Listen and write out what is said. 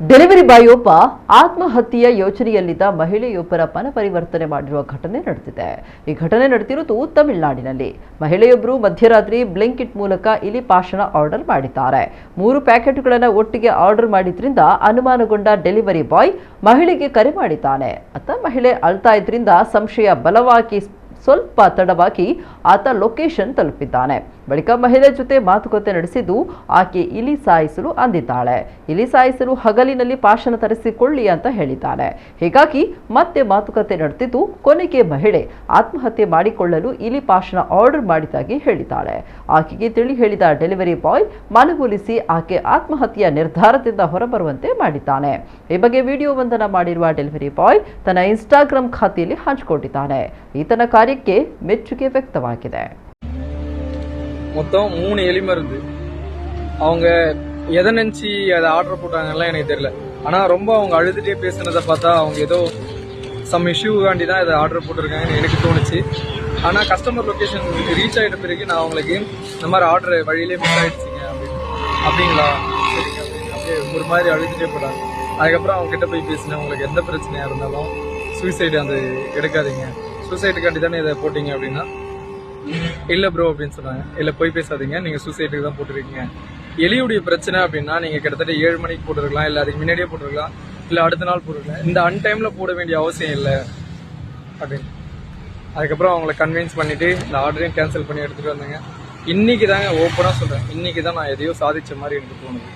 Delivery boy ಒಬ್ಬ ಆತ್ಮಹತ್ಯೆಯ ಯೋಚನೆಯಲ್ಲಿದ್ದ ಮಹಿಳೆಯೊಬ್ಬರ ಮನಪರಿವರ್ತನೆ ಮಾಡಿರುವ ಘಟನೆ ನಡೆದಿದೆ. ಈ ಘಟನೆ ನಡೆದಿರುವುದು ತಮಿಳುನಾಡಿನಲ್ಲಿ. ಮಹಿಳೆಯೊಬ್ಬರು ಮಧ್ಯರಾತ್ರಿ ಬ್ಲಿಂಕಿಟ್ ಮೂಲಕ ಇಲಿ ಪಾಷಾಣ ಆರ್ಡರ್ ಮಾಡಿದ್ದಾರೆ. 3 ಪ್ಯಾಕೆಟ್ಗಳನ್ನು ಒಟ್ಟಿಗೆ ಆರ್ಡರ್ ಮಾಡಿದ್ರಿಂದ ಅನುಮಾನಗೊಂಡ ಡೆಲಿವರಿ ಬಾಯ್ ಮಹಿಳೆಗೆ ಕರೆ ಮಾಡಿದ್ದಾನೆ. ಮಹಿಳೆ ಅಳ್ತಾ ಇದ್ರಿಂದ ಸಂಶಯ ಬಲವಾಗಿ ಸ್ವಲ್ಪ ತಡವಾಗಿ ಆತ ಲೊಕೇಶನ್ ತಲುಪಿದ್ದಾನೆ. ಬಳಿಕ ಮಹಿಳೆ ಜೊತೆ ಮಾತುಕತೆ ನಡೆಸಿದ್ದು ಆಕೆ ಇಲಿ ಸಾಯಿಸಲು ಅಂದಿದ್ದಾಳೆ. ಇಲಿ ಸಾಯಿಸಲು ಹಗಲಿನಲ್ಲಿ ಪಾಷಾಣ ತರಿಸಿಕೊಳ್ಳಿ ಅಂತ ಹೇಳಿದ್ದಾನೆ. ಹೀಗಾಗಿ ಮತ್ತೆ ಮಾತುಕತೆ ನಡೆದಿದ್ದು ಕೊನೆಗೆ ಮಹಿಳೆ ಆತ್ಮಹತ್ಯೆ ಮಾಡಿಕೊಳ್ಳಲು ಇಲಿ ಪಾಷಾಣ ಆರ್ಡರ್ ಮಾಡಿದ್ದಾಗಿ ಹೇಳಿದ್ದಾಳೆ. ಆಕೆಗೆ ತಿಳಿ ಹೇಳಿದ ಡೆಲಿವರಿ ಬಾಯ್ ಮನವೊಲಿಸಿ ಆಕೆ ಆತ್ಮಹತ್ಯೆಯ ನಿರ್ಧಾರದಿಂದ ಹೊರಬರುವಂತೆ ಮಾಡಿದ್ದಾನೆ. ಈ ಬಗ್ಗೆ ವಿಡಿಯೋವೊಂದನ್ನು ಮಾಡಿರುವ ಡೆಲಿವರಿ ಬಾಯ್ ತನ್ನ ಇನ್ಸ್ಟಾಗ್ರಾಂ ಖಾತೆಯಲ್ಲಿ ಹಂಚಿಕೊಂಡಿದ್ದಾನೆ. ಈತನ ಕಾರ್ಯಕ್ಕೆ ಮೆಚ್ಚುಗೆ ವ್ಯಕ್ತವಾಗಿದೆ. மொத்தம் 3 எலி மருந்து. அவங்க எதை நினைச்சு அதை ஆர்டர் போட்டாங்கலாம் எனக்கு தெரியல. ஆனா ரொம்ப அவங்க அழுதுட்டே பேசுனதை பார்த்தா அவங்க ஏதோ சம் இஷ்யூகாண்டி தான் இதை ஆர்டர் போட்டிருக்காங்கன்னு எனக்கு தோணுச்சு. ஆனால் கஸ்டமர் லொக்கேஷன் ரீச் ஆகிட்ட பிறகு நான் அவங்களுக்கு இந்த மாதிரி ஆர்டர் வழியிலே மிஸ் ஆகிடுச்சிங்க அப்படிங்களா சரிங்க அப்படியே ஒரு மாதிரி அழுதுட்டே போட்டாங்க. அதுக்கப்புறம் அவங்க கிட்ட போய் பேசினேன், உங்களுக்கு எந்த பிரச்சனையாக இருந்தாலும் சூசைடு அந்த எடுக்காதீங்க, சூசைடுக்காண்டி தானே இதை போட்டிங்க அப்படின்னா இல்லை ப்ரோ அப்படின்னு சொன்னாங்க. இல்லை போய் பேசாதீங்க, நீங்கள் சூசைடுக்கு தான் போட்டுருக்கீங்க. எலியுடைய பிரச்சனை அப்படின்னா நீங்கள் கிட்டத்தட்ட 7 மணிக்கு போட்டுருக்கலாம், இல்லை அதுக்கு முன்னாடியே போட்டுருக்கலாம், இல்லை அடுத்த நாள் போட்டுருக்கலாம். இந்த அன்டைமில் போட வேண்டிய அவசியம் இல்லை அப்படின்னு. அதுக்கப்புறம் அவங்கள கன்வின்ஸ் பண்ணிவிட்டு இந்த ஆர்டரையும் கேன்சல் பண்ணி எடுத்துகிட்டு வந்தாங்க. இன்றைக்கி தாங்க ஓப்பனாக சொல்கிறேன், இன்றைக்கி தான் நான் எதையோ சாதித்த மாதிரி எனக்கு தோணுது.